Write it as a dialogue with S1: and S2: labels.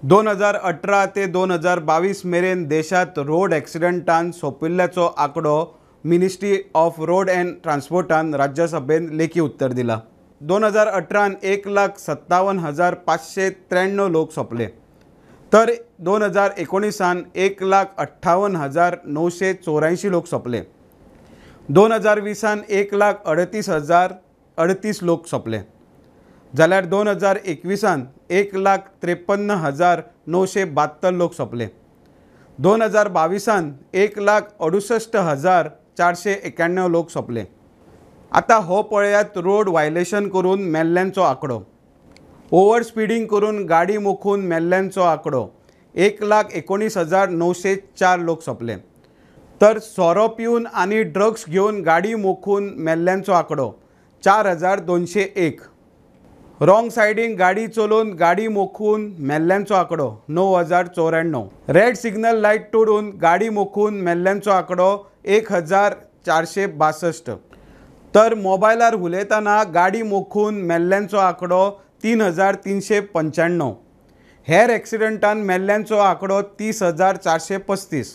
S1: 2018 ते 2022 मेरेन देशात रोड ॲक्सिडंटान सोंपिल्ल्याचो आंकडो मिनिस्ट्री ऑफ रोड अँड ट्रान्सपोर्टान राज्यसभेन लेखी उत्तर दिला। 2018 1,57,593 लोक सोंपले, तर 2019 1,58,984 लोक सोंपले। 2020 1,38,038 लोक सोंपले, जाल्यार 2021 1,53,972 लोक सोंपले। 2022 1,68,491 लोक सोंपले। आता हो पळयात रोड वायलेशन करून मेल्ल्यांचो आंकडो। ओव्हर स्पीडिंग करून गाडी मोखून मेल्ल्यांचो आंकडो 1,19,904 लोक सोंपले, तर सोरो पिवन आनी ड्रग्स घेवन गाडी मोखून मेल्ल्यांचो आंकडो 4,201। रॉंग सायडीन गाडी चलोवन गाडी मोखून मेल्ल्यांचो आंकडो 9,094। रेड सिग्नल लायट तोडून गाडी मोखून मेल्ल्यांचो आंकडो 1,462, तर मोबायलार उलयतना गाडी मोखून मेल्ल्यांचो आंकडो 3,395। हेर ॲक्सिडंटान मेल्ल्यांचो आंकडो 30,435।